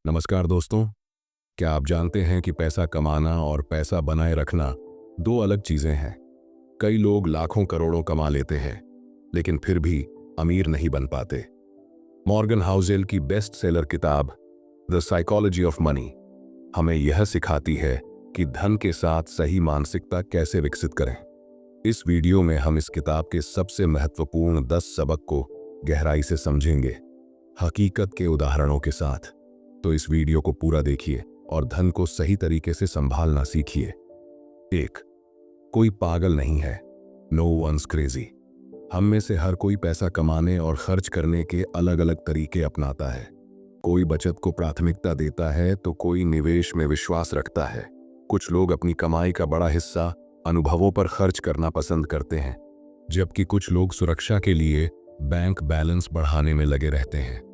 नमस्कार दोस्तों। क्या आप जानते हैं कि पैसा कमाना और पैसा बनाए रखना दो अलग चीजें हैं। कई लोग लाखों करोड़ों कमा लेते हैं लेकिन फिर भी अमीर नहीं बन पाते। मॉर्गन हाउसेल की बेस्ट सेलर किताब द साइकोलॉजी ऑफ मनी हमें यह सिखाती है कि धन के साथ सही मानसिकता कैसे विकसित करें। इस वीडियो में हम इस किताब के सबसे महत्वपूर्ण 10 सबक को गहराई से समझेंगे, हकीकत के उदाहरणों के साथ। तो इस वीडियो को पूरा देखिए और धन को सही तरीके से संभालना सीखिए। 1. कोई पागल नहीं है। No one's crazy. हम में से हर कोई पैसा कमाने और खर्च करने के अलग अलग तरीके अपनाता है। कोई बचत को प्राथमिकता देता है तो कोई निवेश में विश्वास रखता है। कुछ लोग अपनी कमाई का बड़ा हिस्सा अनुभवों पर खर्च करना पसंद करते हैं, जबकि कुछ लोग सुरक्षा के लिए बैंक बैलेंस बढ़ाने में लगे रहते हैं।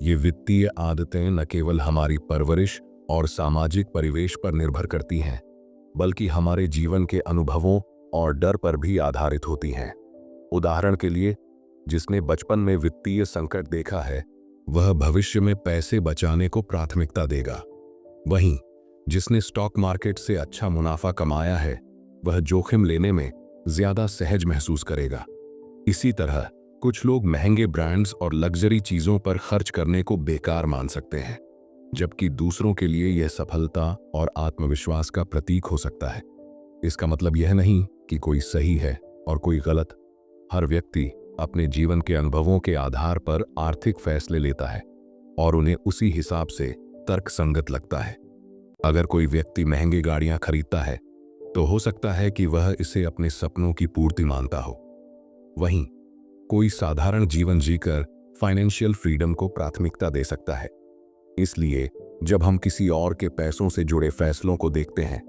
ये वित्तीय आदतें न केवल हमारी परवरिश और सामाजिक परिवेश पर निर्भर करती हैं, बल्कि हमारे जीवन के अनुभवों और डर पर भी आधारित होती हैं। उदाहरण के लिए, जिसने बचपन में वित्तीय संकट देखा है, वह भविष्य में पैसे बचाने को प्राथमिकता देगा। वहीं जिसने स्टॉक मार्केट से अच्छा मुनाफा कमाया है, वह जोखिम लेने में ज्यादा सहज महसूस करेगा। इसी तरह कुछ लोग महंगे ब्रांड्स और लग्जरी चीजों पर खर्च करने को बेकार मान सकते हैं, जबकि दूसरों के लिए यह सफलता और आत्मविश्वास का प्रतीक हो सकता है। इसका मतलब यह नहीं कि कोई सही है और कोई गलत। हर व्यक्ति अपने जीवन के अनुभवों के आधार पर आर्थिक फैसले लेता है और उन्हें उसी हिसाब से तर्कसंगत लगता है। अगर कोई व्यक्ति महंगी गाड़ियां खरीदता है तो हो सकता है कि वह इसे अपने सपनों की पूर्ति मानता हो। वहीं कोई साधारण जीवन जीकर फाइनेंशियल फ्रीडम को प्राथमिकता दे सकता है। इसलिए जब हम किसी और के पैसों से जुड़े फैसलों को देखते हैं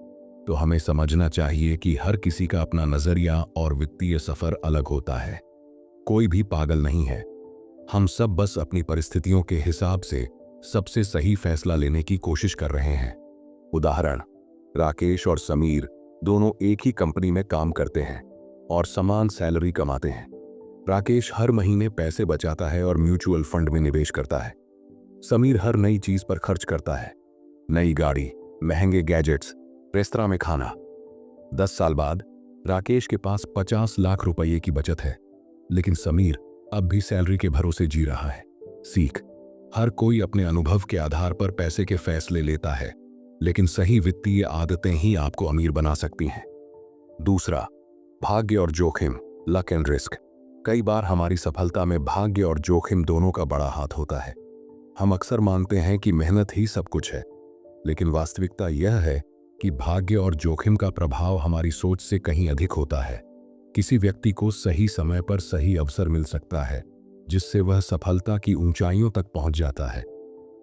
तो हमें समझना चाहिए कि हर किसी का अपना नजरिया और वित्तीय सफर अलग होता है। कोई भी पागल नहीं है। हम सब बस अपनी परिस्थितियों के हिसाब से सबसे सही फैसला लेने की कोशिश कर रहे हैं। उदाहरण, राकेश और समीर दोनों एक ही कंपनी में काम करते हैं और समान सैलरी कमाते हैं। राकेश हर महीने पैसे बचाता है और म्यूचुअल फंड में निवेश करता है। समीर हर नई चीज पर खर्च करता है, नई गाड़ी, महंगे गैजेट्स, रेस्तरां में खाना। 10 साल बाद राकेश के पास 50 लाख रुपए की बचत है, लेकिन समीर अब भी सैलरी के भरोसे जी रहा है। सीख, हर कोई अपने अनुभव के आधार पर पैसे के फैसले लेता है, लेकिन सही वित्तीय आदतें ही आपको अमीर बना सकती हैं। दूसरा, भाग्य और जोखिम, लक एंड रिस्क। कई बार हमारी सफलता में भाग्य और जोखिम दोनों का बड़ा हाथ होता है। हम अक्सर मानते हैं कि मेहनत ही सब कुछ है, लेकिन वास्तविकता यह है कि भाग्य और जोखिम का प्रभाव हमारी सोच से कहीं अधिक होता है। किसी व्यक्ति को सही समय पर सही अवसर मिल सकता है, जिससे वह सफलता की ऊंचाइयों तक पहुंच जाता है,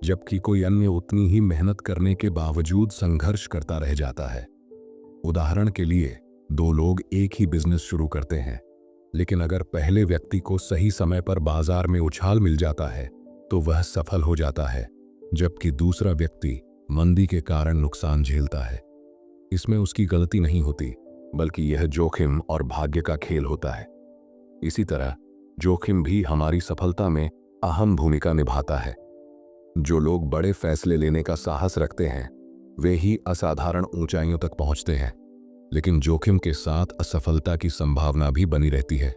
जबकि कोई अन्य उतनी ही मेहनत करने के बावजूद संघर्ष करता रह जाता है। उदाहरण के लिए, दो लोग एक ही बिजनेस शुरू करते हैं, लेकिन अगर पहले व्यक्ति को सही समय पर बाजार में उछाल मिल जाता है तो वह सफल हो जाता है, जबकि दूसरा व्यक्ति मंदी के कारण नुकसान झेलता है। इसमें उसकी गलती नहीं होती, बल्कि यह जोखिम और भाग्य का खेल होता है। इसी तरह जोखिम भी हमारी सफलता में अहम भूमिका निभाता है। जो लोग बड़े फैसले लेने का साहस रखते हैं, वे ही असाधारण ऊंचाइयों तक पहुंचते हैं, लेकिन जोखिम के साथ असफलता की संभावना भी बनी रहती है।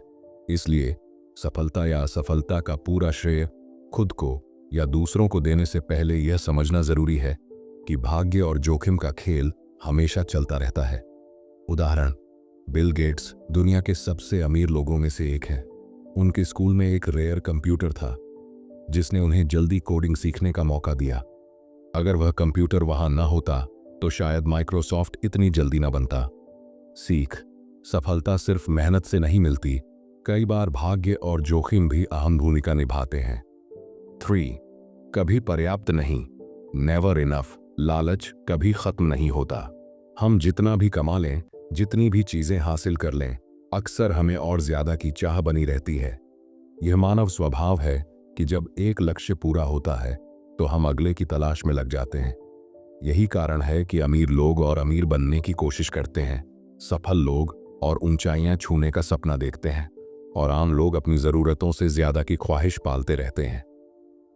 इसलिए सफलता या असफलता का पूरा श्रेय खुद को या दूसरों को देने से पहले यह समझना जरूरी है कि भाग्य और जोखिम का खेल हमेशा चलता रहता है। उदाहरण, बिल गेट्स दुनिया के सबसे अमीर लोगों में से एक हैं। उनके स्कूल में एक रेयर कंप्यूटर था जिसने उन्हें जल्दी कोडिंग सीखने का मौका दिया। अगर वह कंप्यूटर वहां न होता तो शायद माइक्रोसॉफ्ट इतनी जल्दी न बनता। सीख, सफलता सिर्फ मेहनत से नहीं मिलती, कई बार भाग्य और जोखिम भी अहम भूमिका निभाते हैं। 3. कभी पर्याप्त नहीं, नेवर इनफ। लालच कभी खत्म नहीं होता। हम जितना भी कमा लें, जितनी भी चीजें हासिल कर लें, अक्सर हमें और ज्यादा की चाह बनी रहती है। यह मानव स्वभाव है कि जब एक लक्ष्य पूरा होता है तो हम अगले की तलाश में लग जाते हैं। यही कारण है कि अमीर लोग और अमीर बनने की कोशिश करते हैं, सफल लोग और ऊंचाइयां छूने का सपना देखते हैं, और आम लोग अपनी जरूरतों से ज्यादा की ख्वाहिश पालते रहते हैं।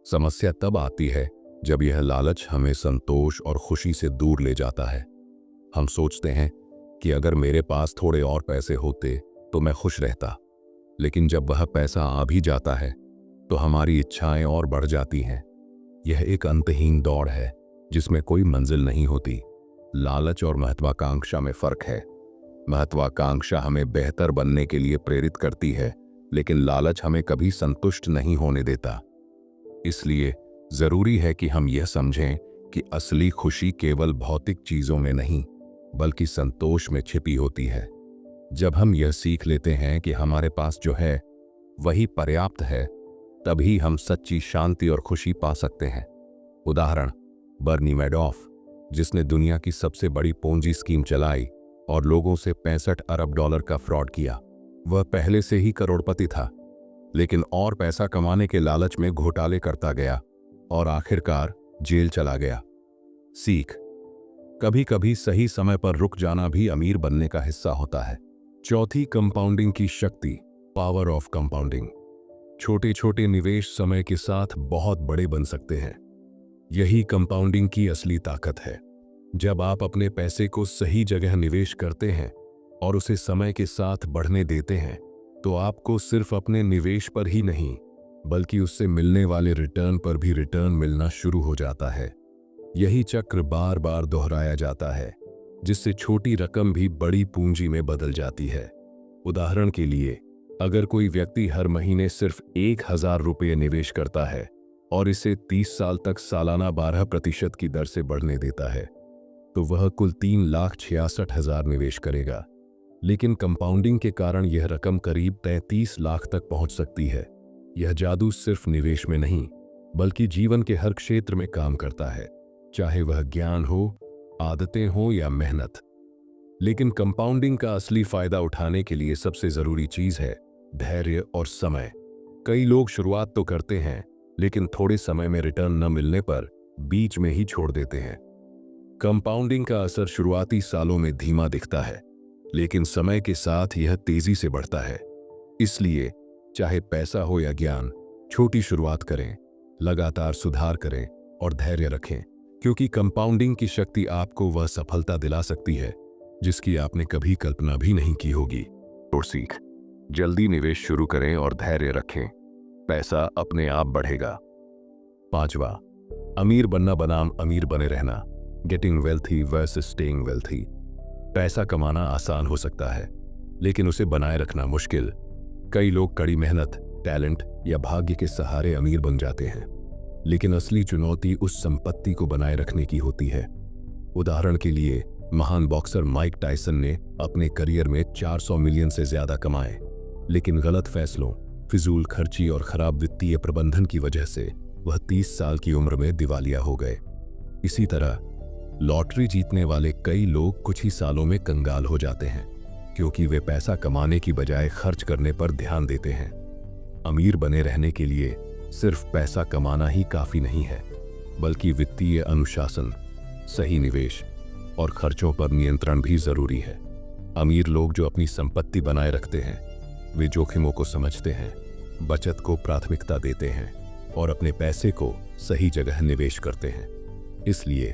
समस्या तब आती है जब यह लालच हमें संतोष और खुशी से दूर ले जाता है। हम सोचते हैं कि अगर मेरे पास थोड़े और पैसे होते तो मैं खुश रहता, लेकिन जब वह पैसा आ भी जाता है तो हमारी इच्छाएं और बढ़ जाती हैं। यह एक अंतहीन दौड़ है जिसमें कोई मंजिल नहीं होती। लालच और महत्वाकांक्षा में फर्क है। महत्वाकांक्षा हमें बेहतर बनने के लिए प्रेरित करती है, लेकिन लालच हमें कभी संतुष्ट नहीं होने देता। इसलिए जरूरी है कि हम यह समझें कि असली खुशी केवल भौतिक चीजों में नहीं, बल्कि संतोष में छिपी होती है। जब हम यह सीख लेते हैं कि हमारे पास जो है वही पर्याप्त है, तभी हम सच्ची शांति और खुशी पा सकते हैं। उदाहरण, बर्नी मैडॉफ, जिसने दुनिया की सबसे बड़ी पोंजी स्कीम चलाई और लोगों से 65 अरब डॉलर का फ्रॉड किया। वह पहले से ही करोड़पति था, लेकिन और पैसा कमाने के लालच में घोटाले करता गया और आखिरकार जेल चला गया। सीख, कभी कभी सही समय पर रुक जाना भी अमीर बनने का हिस्सा होता है। चौथी, कंपाउंडिंग की शक्ति, पावर ऑफ कंपाउंडिंग। छोटे छोटे निवेश समय के साथ बहुत बड़े बन सकते हैं। यही कंपाउंडिंग की असली ताकत है। जब आप अपने पैसे को सही जगह निवेश करते हैं और उसे समय के साथ बढ़ने देते हैं, तो आपको सिर्फ अपने निवेश पर ही नहीं, बल्कि उससे मिलने वाले रिटर्न पर भी रिटर्न मिलना शुरू हो जाता है। यही चक्र बार बार दोहराया जाता है, जिससे छोटी रकम भी बड़ी पूंजी में बदल जाती है। उदाहरण के लिए, अगर कोई व्यक्ति हर महीने सिर्फ 1000 रुपये निवेश करता है और इसे 30 साल तक सालाना 12% की दर से बढ़ने देता है, तो वह कुल 3,66,000 निवेश करेगा। लेकिन कंपाउंडिंग के कारण यह रकम करीब 33 लाख तक पहुंच सकती है। यह जादू सिर्फ निवेश में नहीं, बल्कि जीवन के हर क्षेत्र में काम करता है, चाहे वह ज्ञान हो, आदतें हो या मेहनत। लेकिन कंपाउंडिंग का असली फायदा उठाने के लिए सबसे जरूरी चीज है धैर्य और समय। कई लोग शुरुआत तो करते हैं, लेकिन थोड़े समय में रिटर्न न मिलने पर बीच में ही छोड़ देते हैं। कंपाउंडिंग का असर शुरुआती सालों में धीमा दिखता है, लेकिन समय के साथ यह तेजी से बढ़ता है। इसलिए चाहे पैसा हो या ज्ञान, छोटी शुरुआत करें, लगातार सुधार करें और धैर्य रखें, क्योंकि कंपाउंडिंग की शक्ति आपको वह सफलता दिला सकती है जिसकी आपने कभी कल्पना भी नहीं की होगी। और सीख, जल्दी निवेश शुरू करें और धैर्य रखें, पैसा अपने आप बढ़ेगा। 5वां, अमीर बनना बनाम अमीर बने रहना, getting wealthy versus staying wealthy. पैसा कमाना आसान हो सकता है, लेकिन उसे बनाए रखना मुश्किल। कई लोग कड़ी मेहनत, टैलेंट या भाग्य के सहारे अमीर बन जाते हैं, लेकिन असली चुनौती उस संपत्ति को बनाए रखने की होती है। उदाहरण के लिए, महान बॉक्सर माइक टायसन ने अपने करियर में 400 मिलियन से ज्यादा कमाए, लेकिन गलत फैसलों, फिजूल खर्ची और खराब वित्तीय प्रबंधन की वजह से वह 30 साल की उम्र में दिवालिया हो गए। इसी तरह लॉटरी जीतने वाले कई लोग कुछ ही सालों में कंगाल हो जाते हैं, क्योंकि वे पैसा कमाने की बजाय खर्च करने पर ध्यान देते हैं। अमीर बने रहने के लिए सिर्फ पैसा कमाना ही काफी नहीं है, बल्कि वित्तीय अनुशासन, सही निवेश और खर्चों पर नियंत्रण भी जरूरी है। अमीर लोग जो अपनी संपत्ति बनाए रखते हैं, वे जोखिमों को समझते हैं, बचत को प्राथमिकता देते हैं और अपने पैसे को सही जगह निवेश करते हैं। इसलिए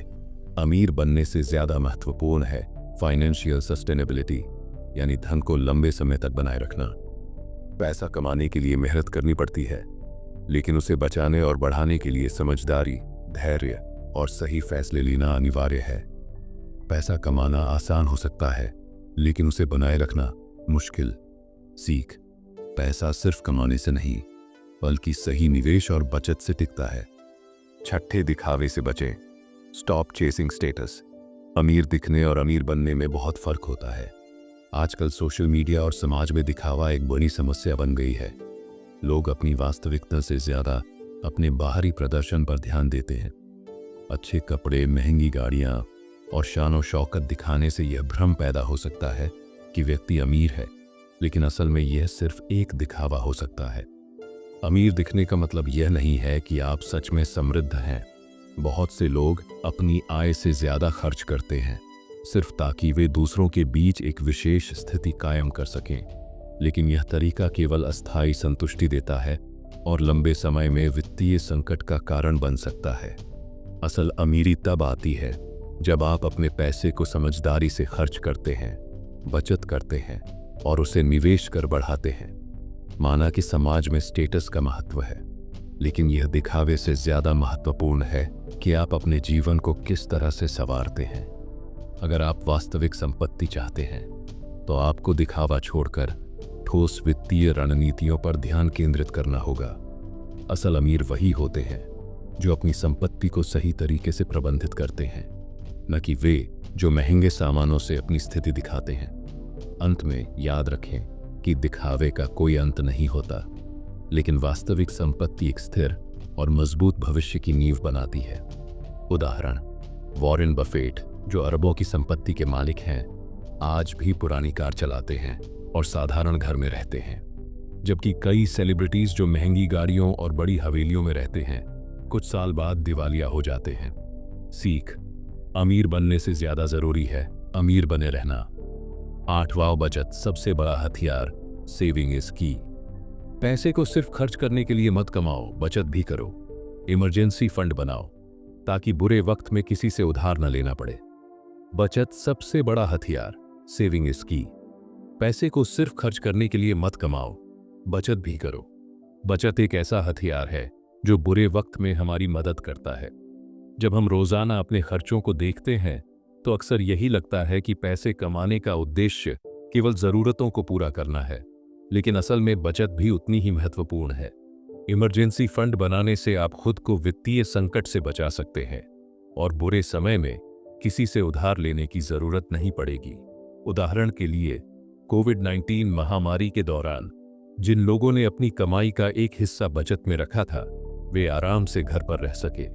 अमीर बनने से ज्यादा महत्वपूर्ण है फाइनेंशियल सस्टेनेबिलिटी, यानी धन को लंबे समय तक बनाए रखना। पैसा कमाने के लिए मेहनत करनी पड़ती है, लेकिन उसे बचाने और बढ़ाने के लिए समझदारी, धैर्य और सही फैसले लेना अनिवार्य है। पैसा कमाना आसान हो सकता है, लेकिन उसे बनाए रखना मुश्किल। सीख, पैसा सिर्फ कमाने से नहीं, बल्कि सही निवेश और बचत से टिकता है। 6, दिखावे से बचें, स्टॉप चेसिंग स्टेटस। अमीर दिखने और अमीर बनने में बहुत फर्क होता है। आजकल सोशल मीडिया और समाज में दिखावा एक बड़ी समस्या बन गई है। लोग अपनी वास्तविकता से ज्यादा अपने बाहरी प्रदर्शन पर ध्यान देते हैं। अच्छे कपड़े, महंगी गाड़ियां और शान शौकत दिखाने से यह भ्रम पैदा हो सकता है कि व्यक्ति अमीर है, लेकिन असल में यह सिर्फ एक दिखावा हो सकता है। अमीर दिखने का मतलब यह नहीं है कि आप सच में समृद्ध हैं। बहुत से लोग अपनी आय से ज्यादा खर्च करते हैं, सिर्फ ताकि वे दूसरों के बीच एक विशेष स्थिति कायम कर सकें। लेकिन यह तरीका केवल अस्थायी संतुष्टि देता है और लंबे समय में वित्तीय संकट का कारण बन सकता है। असल अमीरी तब आती है जब आप अपने पैसे को समझदारी से खर्च करते हैं, बचत करते हैं और उसे निवेश कर बढ़ाते हैं। माना कि समाज में स्टेटस का महत्व है, लेकिन यह दिखावे से ज्यादा महत्वपूर्ण है कि आप अपने जीवन को किस तरह से संवारते हैं। अगर आप वास्तविक संपत्ति चाहते हैं तो आपको दिखावा छोड़कर ठोस वित्तीय रणनीतियों पर ध्यान केंद्रित करना होगा। असल अमीर वही होते हैं जो अपनी संपत्ति को सही तरीके से प्रबंधित करते हैं, न कि वे जो महंगे सामानों से अपनी स्थिति दिखाते हैं। अंत में याद रखें कि दिखावे का कोई अंत नहीं होता, लेकिन वास्तविक संपत्ति एक स्थिर और मजबूत भविष्य की नींव बनाती है। उदाहरण, वॉरेन बफेट जो अरबों की संपत्ति के मालिक हैं, आज भी पुरानी कार चलाते हैं और साधारण घर में रहते हैं, जबकि कई सेलिब्रिटीज जो महंगी गाड़ियों और बड़ी हवेलियों में रहते हैं कुछ साल बाद दिवालिया हो जाते हैं। सीख, अमीर बनने से ज्यादा जरूरी है अमीर बने रहना। 8वां, बचत सबसे बड़ा हथियार, सेविंग इज की। पैसे को सिर्फ खर्च करने के लिए मत कमाओ, बचत भी करो। इमरजेंसी फंड बनाओ ताकि बुरे वक्त में किसी से उधार न लेना पड़े। बचत सबसे बड़ा हथियार, सेविंग इज की। पैसे को सिर्फ खर्च करने के लिए मत कमाओ, बचत भी करो। बचत एक ऐसा हथियार है जो बुरे वक्त में हमारी मदद करता है। जब हम रोजाना अपने खर्चों को देखते हैं तो अक्सर यही लगता है कि पैसे कमाने का उद्देश्य केवल जरूरतों को पूरा करना है, लेकिन असल में बचत भी उतनी ही महत्वपूर्ण है। इमरजेंसी फंड बनाने से आप खुद को वित्तीय संकट से बचा सकते हैं और बुरे समय में किसी से उधार लेने की जरूरत नहीं पड़ेगी। उदाहरण के लिए, कोविड-19 महामारी के दौरान जिन लोगों ने अपनी कमाई का एक हिस्सा बचत में रखा था, वे आराम से घर पर रह सके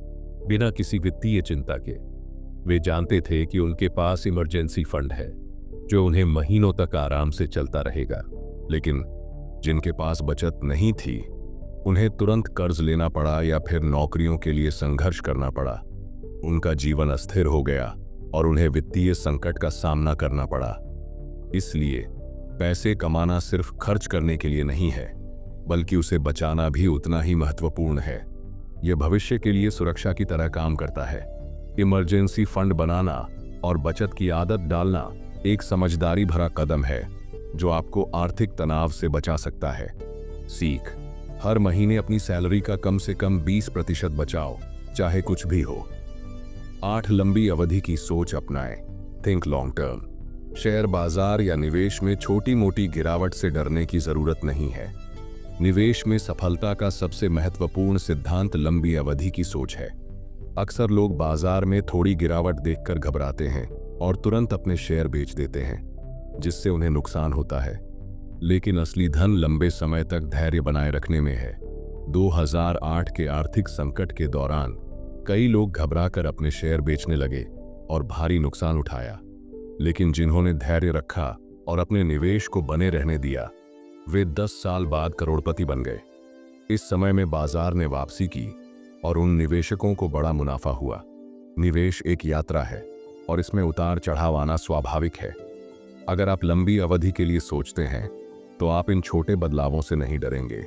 बिना किसी वित्तीय चिंता के। वे जानते थे कि उनके पास इमरजेंसी फंड है जो उन्हें महीनों तक आराम से चलता रहेगा। लेकिन जिनके पास बचत नहीं थी, उन्हें तुरंत कर्ज लेना पड़ा या फिर नौकरियों के लिए संघर्ष करना पड़ा। उनका जीवन अस्थिर हो गया और उन्हें वित्तीय संकट का सामना करना पड़ा। इसलिए पैसे कमाना सिर्फ खर्च करने के लिए नहीं है, बल्कि उसे बचाना भी उतना ही महत्वपूर्ण है। यह भविष्य के लिए सुरक्षा की तरह काम करता है। इमरजेंसी फंड बनाना और बचत की आदत डालना एक समझदारी भरा कदम है जो आपको आर्थिक तनाव से बचा सकता है। सीख, हर महीने अपनी सैलरी का कम से कम 20% बचाओ, चाहे कुछ भी हो। 8, लंबी अवधि की सोच अपनाएं। Think long term. शेयर बाजार या निवेश में छोटी मोटी गिरावट से डरने की जरूरत नहीं है। निवेश में सफलता का सबसे महत्वपूर्ण सिद्धांत लंबी अवधि की सोच है। अक्सर लोग बाजार में थोड़ी गिरावट देखकर घबराते हैं और तुरंत अपने शेयर बेच देते हैं, जिससे उन्हें नुकसान होता है। लेकिन असली धन लंबे समय तक धैर्य बनाए रखने में है। 2008 के आर्थिक संकट के दौरान कई लोग घबराकर अपने शेयर बेचने लगे और भारी नुकसान उठाया। लेकिन जिन्होंने धैर्य रखा और अपने निवेश को बने रहने दिया, वे 10 साल बाद करोड़पति बन गए। इस समय में बाजार ने वापसी की और उन निवेशकों को बड़ा मुनाफा हुआ। निवेश एक यात्रा है और इसमें उतार चढ़ाव आना स्वाभाविक है। अगर आप लंबी अवधि के लिए सोचते हैं तो आप इन छोटे बदलावों से नहीं डरेंगे।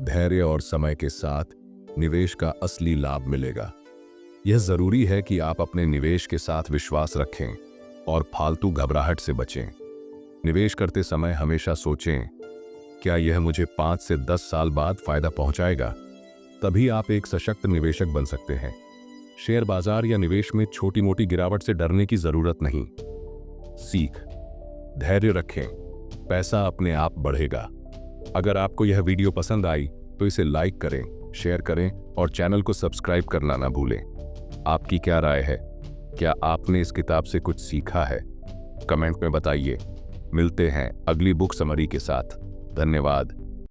धैर्य और समय के साथ निवेश का असली लाभ मिलेगा। यह जरूरी है कि आप अपने निवेश के साथ विश्वास रखें और फालतू घबराहट से बचें। निवेश करते समय हमेशा सोचें, क्या यह मुझे 5 से 10 साल बाद फायदा पहुंचाएगा? तभी आप एक सशक्त निवेशक बन सकते हैं। शेयर बाजार या निवेश में छोटी मोटी गिरावट से डरने की जरूरत नहीं। सीख, धैर्य रखें, पैसा अपने आप बढ़ेगा। अगर आपको यह वीडियो पसंद आई तो इसे लाइक करें, शेयर करें और चैनल को सब्सक्राइब करना ना भूलें। आपकी क्या राय है? क्या आपने इस किताब से कुछ सीखा है? कमेंट में बताइए। मिलते हैं अगली बुक समरी के साथ। धन्यवाद।